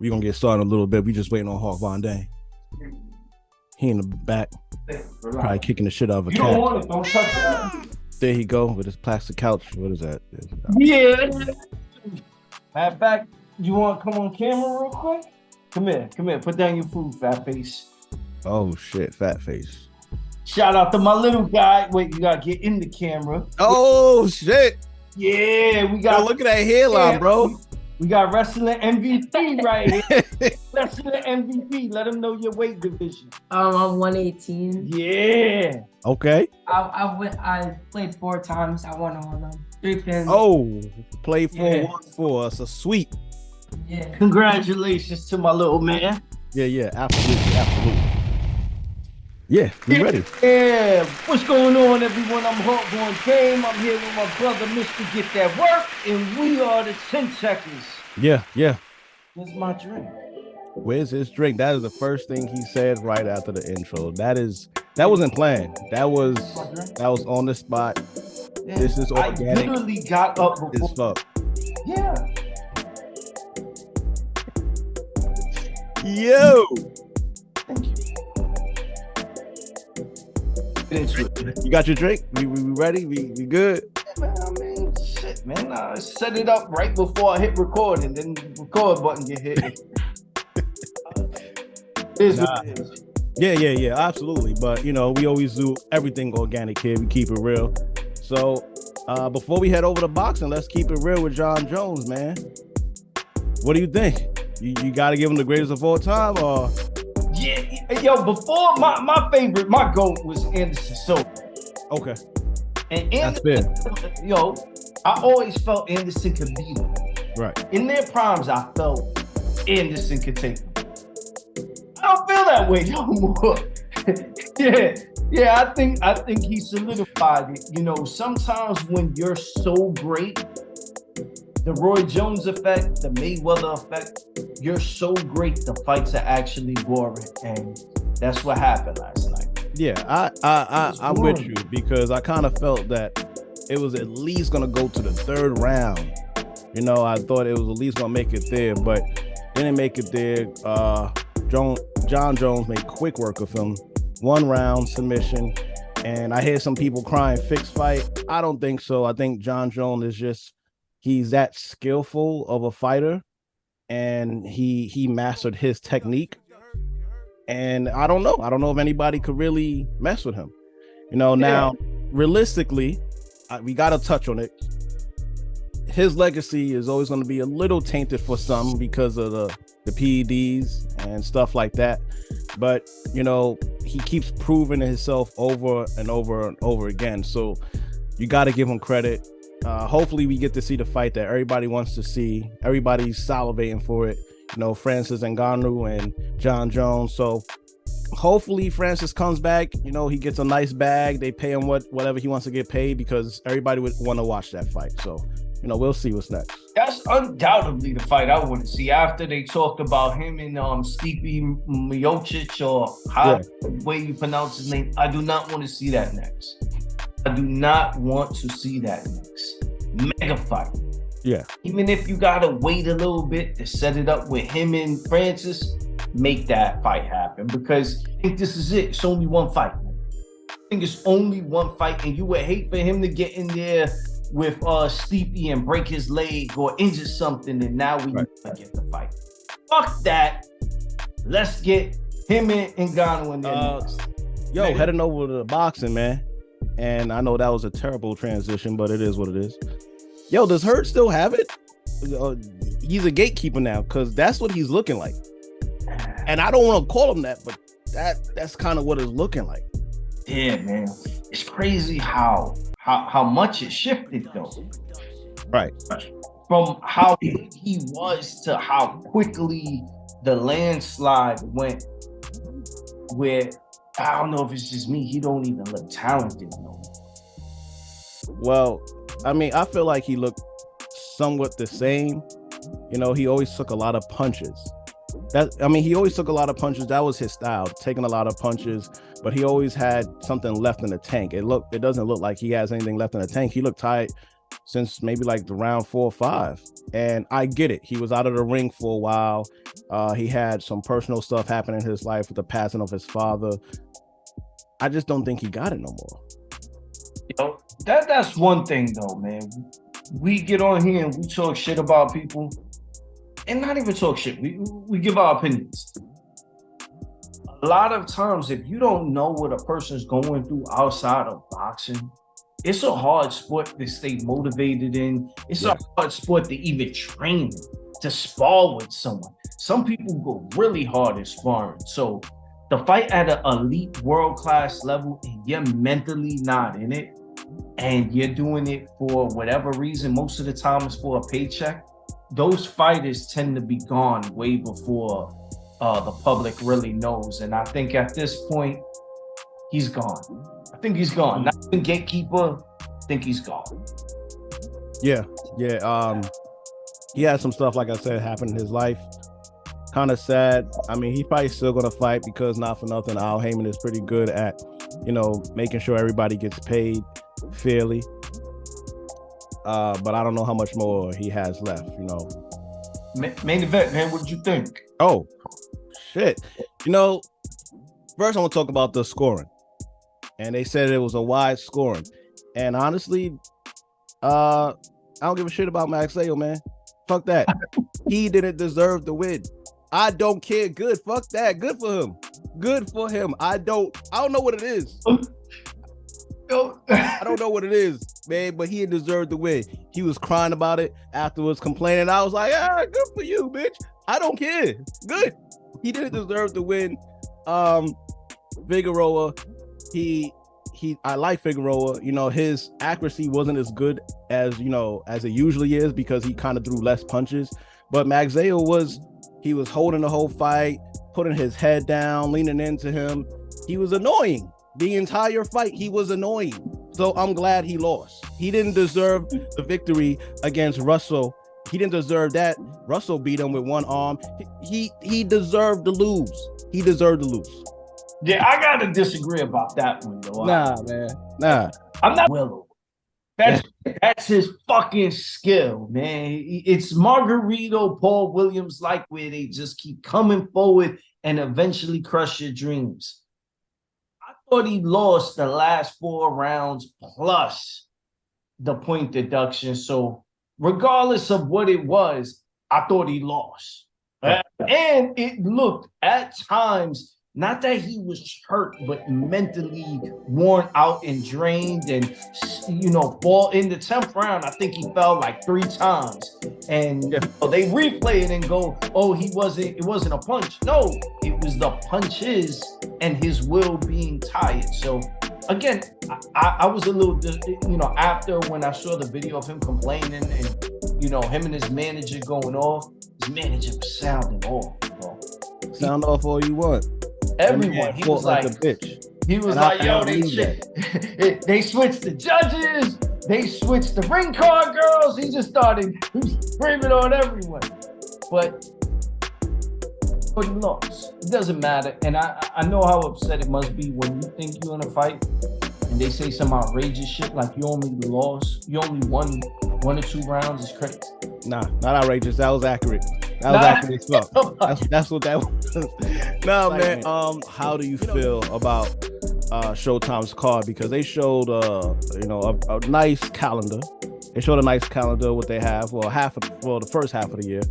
We're gonna get started in a little bit. We just waiting on Hawk Von Dang. He in the back, probably kicking the shit out of a You cat. don't want it, don't touch that. There he go with his plastic couch. What is that? Yeah. Matter of fact, you want to come on camera real quick? Come here. Put down your food, fat face. Oh shit, fat face. Shout out to my little guy. Wait, you gotta get in the camera. Oh shit. Yeah, we got. Yo, look at that hairline, bro. We got wrestling MVP right here. Wrestling MVP. Let them know your weight division. I'm 118. Yeah. Okay. I played 4 times. I won all of them. 3 pins. Oh, play 4-1-4. It's a sweep. Yeah. Congratulations to my little man. Yeah, absolutely. Yeah, we ready. Yeah. What's going on, everyone? I'm Hawk Von Dang. I'm here with my brother, Mr. Get That Work, and we are the 10 Checkers. Yeah. Where's my drink? Where's his drink? That is the first thing he said right after the intro. That wasn't planned. That was on the spot. Yeah. This is organic. I literally got up before. As fuck. Yeah. Yo. Thank you. You got your drink? We ready? We good? Man, I mean, shit, man. I set it up right before I hit record, and then the record button get hit. What it is. Yeah, absolutely. But we always do everything organic here. We keep it real. So before we head over to boxing, let's keep it real with Jon Jones, man. What do you think? You got to give him the greatest of all time, or? Yeah, yo, before my favorite, my GOAT was Anderson Silva. Okay. And that's Anderson, fair. Yo, I always felt Anderson could beat him. Right. In their primes, I felt Anderson could take him. I don't feel that way no more. Yeah, I think he solidified it. Sometimes when you're so great, the Roy Jones effect, the Mayweather effect, you're so great, the fights are actually boring, and that's what happened last night. Yeah, I'm with you because I kind of felt that it was at least gonna go to the 3rd round. I thought it was at least gonna make it there, but didn't make it there. Jon Jones made quick work of him. 1 round submission, and I hear some people crying fixed fight. I don't think so. I think Jon Jones is he's that skillful of a fighter, and he mastered his technique. And I don't know if anybody could really mess with him. Now realistically, we got to touch on it. His legacy is always going to be a little tainted for some because of the PEDs and stuff like that. But, he keeps proving himself over and over and over again. So you got to give him credit. Hopefully we get to see the fight that everybody wants to see. Everybody's salivating for it. Francis Ngannou and Jon Jones. So hopefully Francis comes back. He gets a nice bag. They pay him whatever he wants to get paid because everybody would want to watch that fight. So, we'll see what's next. That's undoubtedly the fight I want to see after they talked about him and Stipe Miocic, or the way you pronounce his name. I do not want to see that next. I do not want to see that next. Mega fight. Yeah. Even if you gotta wait a little bit to set it up with him and Francis, make that fight happen, because I think this is it. It's only one fight. I think it's only one fight, and you would hate for him to get in there with Stipe and break his leg or injure something, and now we get the fight. Fuck that. Let's get him and Ngannou in there next. Heading over to the boxing, man. And I know that was a terrible transition, but it is what it is. Does Hurt still have it? He's a gatekeeper now, because that's what he's looking like. And I don't want to call him that, but that's kind of what it's looking like. Yeah, man. It's crazy how much it shifted, though. Right. From how he was to how quickly the landslide went, where I don't know if it's just me, he don't even look talented no more. Well, I mean, I feel like he looked somewhat the same. He always took a lot of punches. He always took a lot of punches. That was his style, taking a lot of punches, but he always had something left in the tank. It doesn't look like he has anything left in the tank. He looked tired since maybe like the round 4 or 5. And I get it. He was out of the ring for a while. He had some personal stuff happen in his life with the passing of his father. I just don't think he got it no more. You know, that's one thing though, man. We get on here and we talk shit about people, and not even talk shit. We give our opinions. A lot of times, if you don't know what a person's going through outside of boxing, it's a hard sport to stay motivated in. It's a hard sport to even train, to spar with someone. Some people go really hard at sparring. So the fight at an elite world-class level and you're mentally not in it, and you're doing it for whatever reason, most of the time it's for a paycheck, those fighters tend to be gone way before the public really knows. And I think at this point, he's gone. I think he's gone. Not even gatekeeper, I think he's gone. Yeah. He had some stuff, like I said, happen in his life. Kind of sad. I mean, he's probably still going to fight because, not for nothing, Al Heyman is pretty good at, making sure everybody gets paid fairly. But I don't know how much more he has left, Main event, man, what did you think? Oh, shit. First I want to talk about the scoring. And they said it was a wide scoring. And honestly, I don't give a shit about Magsayo, man. Fuck that. He didn't deserve the win. I don't care. Good. Fuck that. Good for him. Good for him. I don't know what it is. I don't know what it is, man, but he deserved the win. He was crying about it afterwards, complaining. I was like, good for you, bitch. I don't care. Good. He didn't deserve the win. Figueroa, I like Figueroa. His accuracy wasn't as good as it usually is because he kind of threw less punches. But Magsayo was holding the whole fight, putting his head down, leaning into him. He was annoying. The entire fight, he was annoying. So I'm glad he lost. He didn't deserve the victory against Russell. He didn't deserve that. Russell beat him with one arm. He deserved to lose. He deserved to lose. Yeah, I gotta disagree about that one, though. Nah, man. Nah. I'm not Willow. That's his fucking skill, man. It's Margarito, Paul Williams, like where they just keep coming forward and eventually crush your dreams. I thought he lost the last 4 rounds plus the point deduction. So regardless of what it was, I thought he lost. And it looked at times, not that he was hurt, but mentally worn out and drained, and fall in the 10th round. I think he fell like 3 times, and they replay it and go, "Oh, it wasn't a punch." No, it was the punches and his will being tired. So again, I was a little, after when I saw the video of him complaining and him and his manager going off, his manager was sounding off, bro. Sound off all you want. Everyone, he was like a bitch. He was like, "Yo, they switched the judges, they switched the ring card girls." He just started screaming on everyone. But he lost. It doesn't matter. And I know how upset it must be when you think you're in a fight and they say some outrageous shit like you only won 1 or 2 rounds. Is crazy. Nah, not outrageous. That was accurate. That was accurate as fuck. That's what that was. No, man. How do you feel about Showtime's card? Because they showed a nice calendar. They showed a nice calendar what they have for the first half of the year,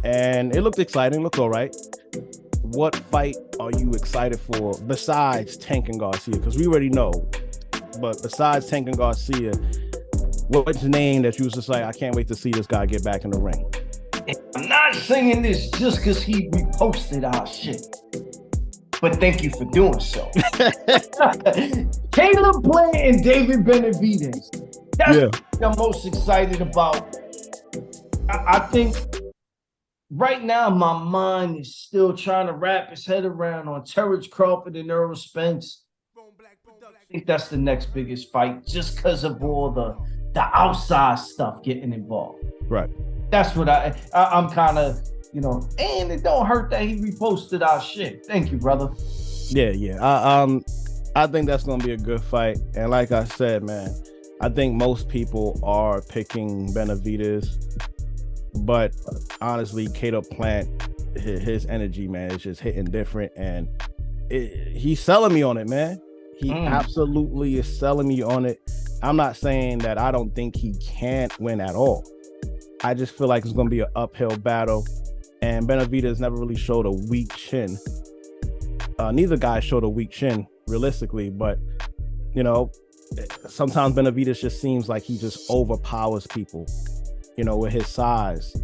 and it looked exciting. Looked all right. What fight are you excited for besides Tank and Garcia? Because we already know, but besides Tank and Garcia, what's the name that you was just like, I can't wait to see this guy get back in the ring? I'm not saying this just because he reposted our shit, but thank you for doing so. Caleb Plant and David Benavidez. That's what I'm most excited about. I think right now my mind is still trying to wrap its head around on Terrence Crawford and Errol Spence. I think that's the next biggest fight just because of all the outside stuff getting involved. Right. That's what I'm kind of, and it don't hurt that he reposted our shit. Thank you, brother. Yeah. I think that's gonna be a good fight. And like I said, man, I think most people are picking Benavidez, but honestly, Cato Plant, his energy, man, is just hitting different, and he's selling me on it, man. He absolutely is selling me on it. I'm not saying that I don't think he can't win at all. I just feel like it's going to be an uphill battle, and Benavidez never really showed a weak chin. Neither guy showed a weak chin, realistically, but, you know, sometimes Benavidez just seems like he just overpowers people, you know, with his size.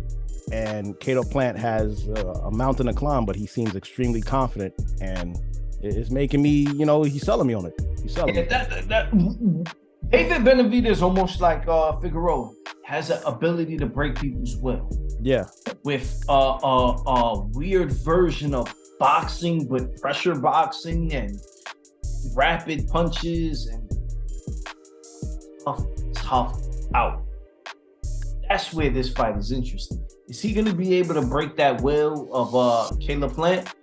And Cato Plant has a mountain to climb, but he seems extremely confident, and it's making me, you know, he's selling me on it. He's selling me. David Benavidez, almost like Figueroa, has an ability to break people's will. Yeah. With a weird version of boxing, but pressure boxing and rapid punches and tough out. That's where this fight is interesting. Is he going to be able to break that will of Caleb Plant?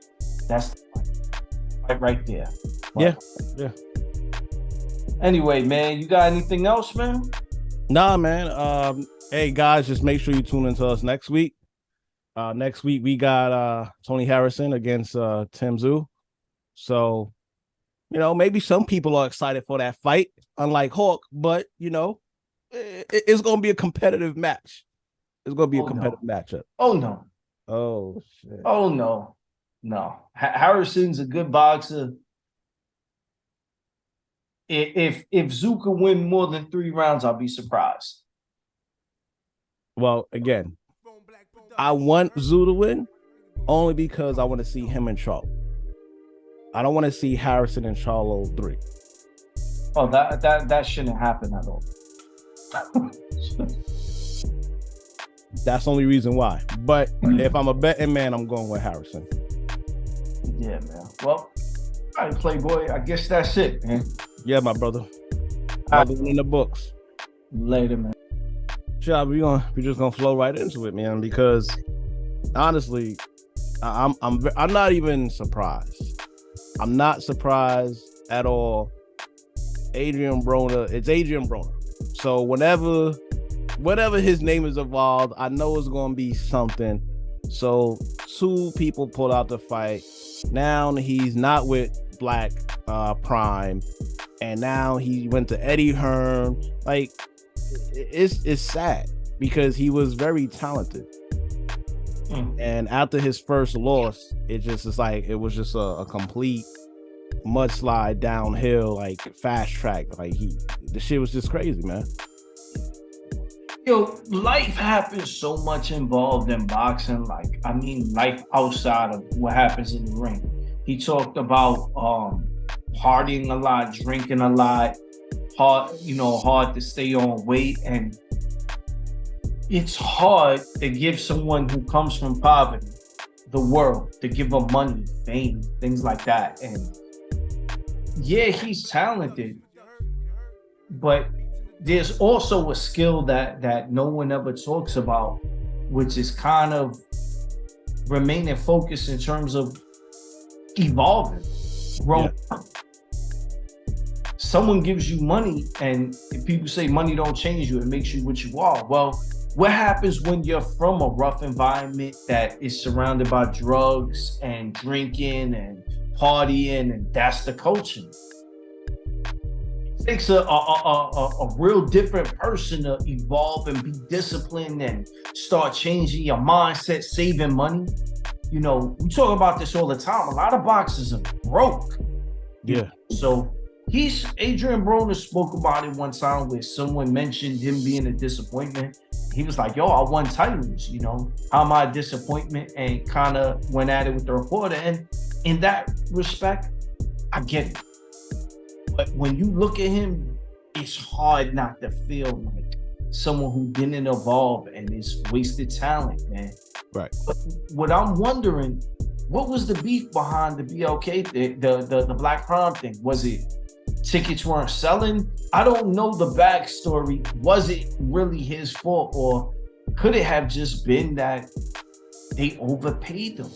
That's the fight right there. Yeah. Yeah. Anyway, man, you got anything else, man? Nah, man. Hey, guys, just make sure you tune into us next week. Next week, we got Tony Harrison against Tim Tszyu. So, you know, maybe some people are excited for that fight, unlike Hawk, but, you know, it's going to be a competitive match. It's going to be a competitive matchup. Oh, no. Oh, shit. Oh, no. No. Harrison's a good boxer. If Tszyu could win more than 3 rounds, I'll be surprised. Well, again, I want Tszyu to win only because I want to see him and Charlo. I don't want to see Harrison and Charlo 3. Oh, that shouldn't happen at all. That's the only reason why. But if I'm a betting man, I'm going with Harrison. Yeah, man. Well, all right, Playboy. I guess that's it, man. Yeah, my brother. Another one in the books. Later, man. Sure, we just gonna flow right into it, man. Because honestly, I'm not even surprised. I'm not surprised at all. Adrian Broner. It's Adrian Broner. So whatever his name is involved, I know it's gonna be something. So 2 people pulled out the fight. Now he's not with Black Prime, and now he went to Eddie Hearn. Like, it's sad because he was very talented. And after his first loss, it was just a complete mudslide downhill, like fast track. Like the shit was just crazy, man. Yo, life happens so much involved in boxing. Like, I mean, life outside of what happens in the ring. He talked about partying a lot, drinking a lot, hard to stay on weight. And it's hard to give someone who comes from poverty the world, to give them money, fame, things like that. And yeah, he's talented, but there's also a skill that no one ever talks about, which is kind of remaining focused in terms of evolving, growing up. Someone gives you money, and if people say money don't change you, it makes you what you are. Well, what happens when you're from a rough environment that is surrounded by drugs and drinking and partying, and that's the culture? It takes a real different person to evolve and be disciplined and start changing your mindset, saving money. You know, we talk about this all the time. A lot of boxers are broke. Yeah. So Adrian Broner spoke about it one time where someone mentioned him being a disappointment. He was like, yo, I won titles, you know, how am I a disappointment? And kind of went at it with the reporter. And in that respect, I get it. But when you look at him, it's hard not to feel like someone who didn't evolve and is wasted talent, man. Right. But what I'm wondering, what was the beef behind the BLK, the Black Prom thing? Was it tickets weren't selling? I don't know the backstory. Was it really his fault, or could it have just been that they overpaid them?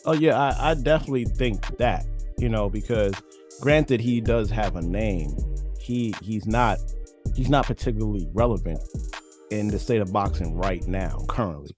Oh yeah, I definitely think that, you know, because granted he does have a name. He's not he's not particularly relevant in the state of boxing right now, currently.